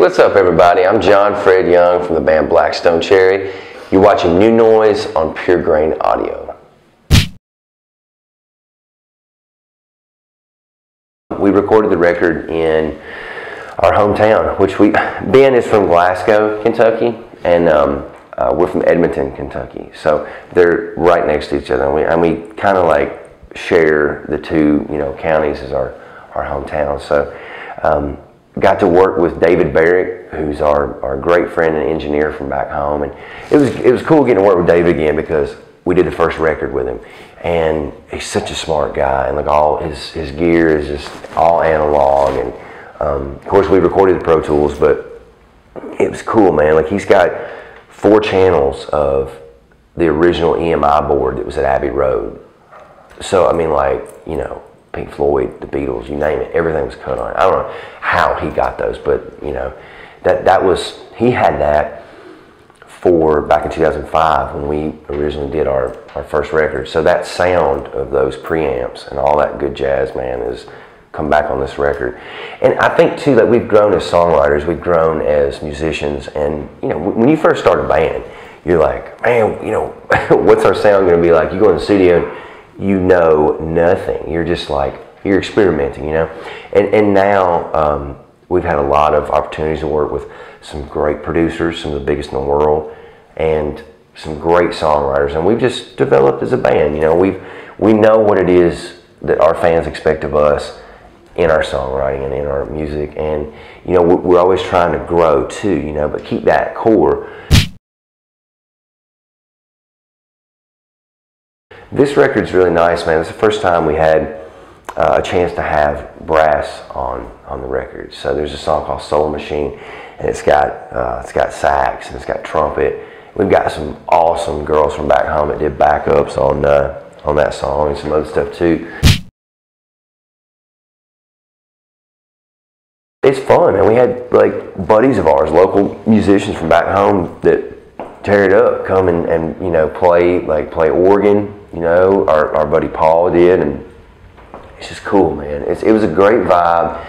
what's up everybody? I'm John Fred Young from the band Blackstone Cherry. You're watching New Noise on PureGrainAudio. We recorded the record in our hometown, Ben is from Glasgow, Kentucky, and we're from Edmonton, Kentucky. So they're right next to each other, and we kind of like share the two, counties as our hometown. So got to work with David Barrett, who's our great friend and engineer from back home, and it was cool getting to work with David again because we did the first record with him, and he's such a smart guy, and like all his gear is just all analog, and of course we recorded the Pro Tools, but it was cool, man. Like he's got 4 channels of the original EMI board that was at Abbey Road. So I mean, like, Pink Floyd, the Beatles, you name it, everything was cut on it. I don't know how he got those, but he had that for back in 2005 when we originally did our first record. So that sound of those preamps and all that good jazz, man, has come back on this record. And I think too that we've grown as songwriters, we've grown as musicians, and when you first start a band, you're like, man, what's our sound going to be like? You go in the studio, you know nothing. You're just like, you're experimenting, And now we've had a lot of opportunities to work with some great producers, some of the biggest in the world, and some great songwriters. And we've just developed as a band, we know what it is that our fans expect of us in our songwriting and in our music. And, we're always trying to grow too, but keep that core. This record's really nice, man. It's the first time we had a chance to have brass on the record. So there's a song called Soul Machine, and it's got sax and it's got trumpet. We've got some awesome girls from back home that did backups on that song and some other stuff too. It's fun, and we had like buddies of ours, local musicians from back home that tear it up, come and play organ. Our buddy Paul did, and it's just cool, man. It was a great vibe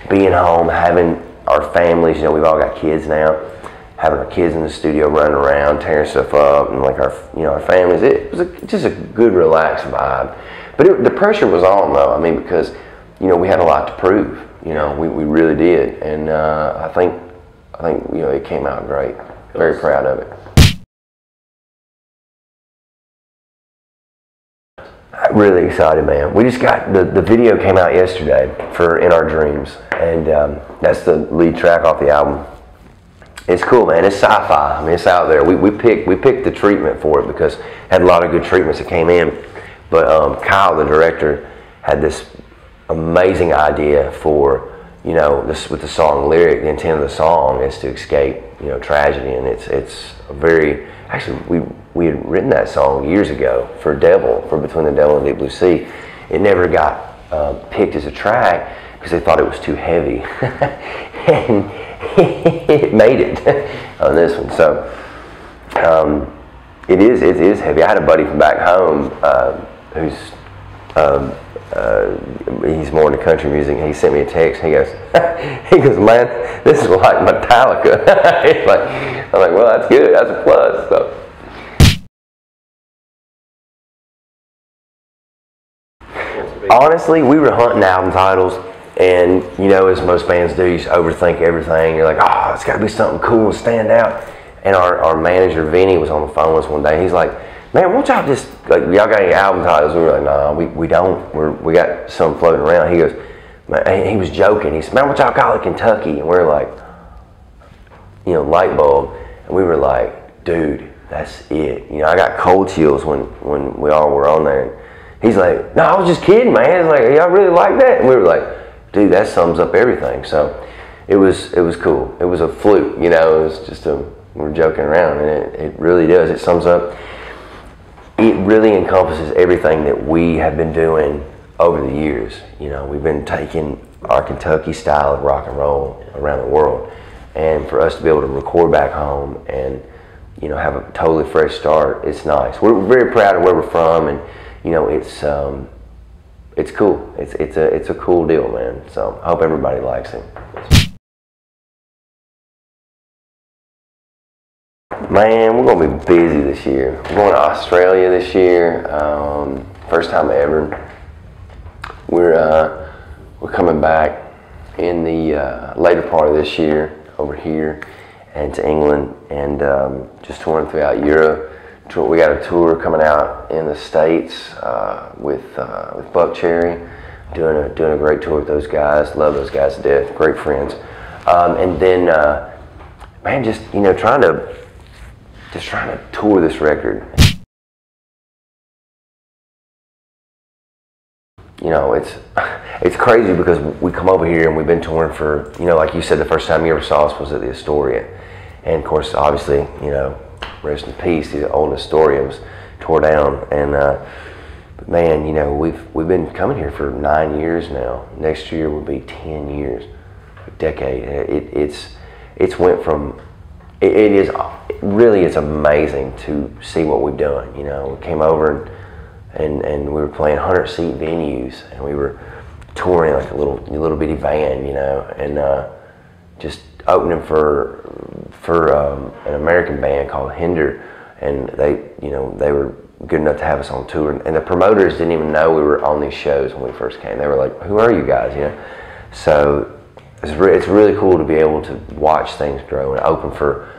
being home, having our families, we've all got kids now, having our kids in the studio running around, tearing stuff up, and like our families. It was just a good, relaxed vibe. But the pressure was on though, because, we had a lot to prove, we really did. And I think, it came out great. Very proud of it. Really excited, man. We just got the video came out yesterday for In Our Dreams, and that's the lead track off the album. It's cool, man. It's sci-fi. It's out there. We picked the treatment for it because it had a lot of good treatments that came in. But Kyle, the director, had this amazing idea for this with the song lyric. The intent of the song is to escape tragedy, and it's a very actually we had written that song years ago for Between the Devil and Deep Blue Sea. It never got picked as a track because they thought it was too heavy, and it made it on this one. So it is heavy. I had a buddy from back home who's he's more into country music. He sent me a text. He goes, man, this is like Metallica. I'm like, well, that's good. That's a plus. So. Honestly, we were hunting album titles, and as most bands do, you just overthink everything. You're like, oh, it's got to be something cool and stand out. And our manager Finney was on the phone with us one day. He's like, man, won't y'all just y'all got any album titles? We were like, nah, we don't. We got some floating around. He goes, man, he was joking. He said, man, what y'all call it, Kentucky? And we're like, light bulb. And we were like, dude, that's it. I got cold chills when we all were on there. He's like, no, I was just kidding, man. It's like, y'all really like that? And we were like, dude, that sums up everything. So it was cool. It was a fluke, it was just we were joking around, and it really does. It sums up. It really encompasses everything that we have been doing over the years. We've been taking our Kentucky style of rock and roll around the world, and for us to be able to record back home and have a totally fresh start, it's nice. We're very proud of where we're from, and it's cool. It's a cool deal, man. So I hope everybody likes it. Man, we're gonna be busy this year. We're going to Australia this year. First time ever. We're coming back in the later part of this year over here and to England, and just touring throughout Europe. We got a tour coming out in the States with Buck Cherry, doing a great tour with those guys. Love those guys to death. Great friends. And then, man, just trying to tour this record. It's crazy because we come over here and we've been touring for, like you said, the first time you ever saw us was at the Astoria, and of course, obviously, rest in peace, the old Astoria was tore down, and but man, we've been coming here for 9 years now. Next year will be 10 years, a decade. It's went from it's amazing to see what we've done. We came over and we were playing 100-seat venues, and we were touring like a little bitty van, and just opening for an American band called Hinder, and they were good enough to have us on tour, and the promoters didn't even know we were on these shows when we first came. They were like, "Who are you guys?" So it's really cool to be able to watch things grow and open for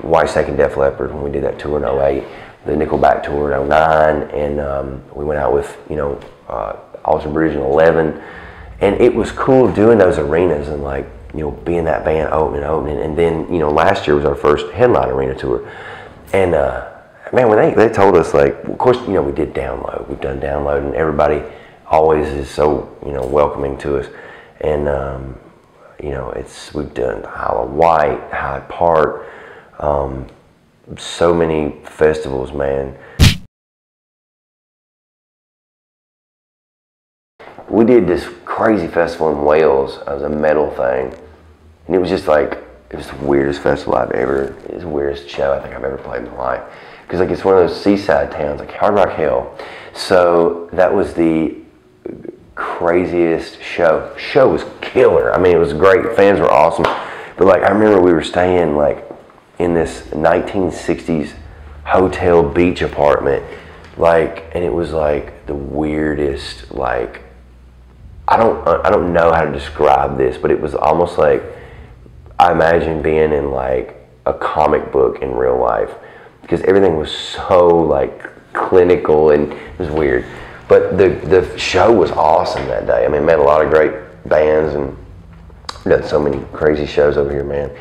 White Snake and Def Leppard when we did that tour in '08, the Nickelback tour in '09, and we went out with Alter Bridge in '11, and it was cool doing those arenas and being that band opening, and then last year was our first headline arena tour, and man, when they told us, of course we did download, we've done download, and everybody always is so welcoming to us, and we've done Isle of Wight, Hyde Park, so many festivals, man. We did this crazy festival in Wales. It was a metal thing, and it was just it was the weirdest festival it was the weirdest show I think I've ever played in my life, because it's one of those seaside towns, like Hard Rock Hell. So that was the craziest show. Show was killer. I mean, it was great. Fans were awesome. But I remember we were staying in this 1960s hotel beach apartment, and it was the weirdest, I don't know how to describe this, but it was almost like I imagine being in a comic book in real life, because everything was so clinical, and it was weird. But the show was awesome that day. I mean, met a lot of great bands and done so many crazy shows over here, man.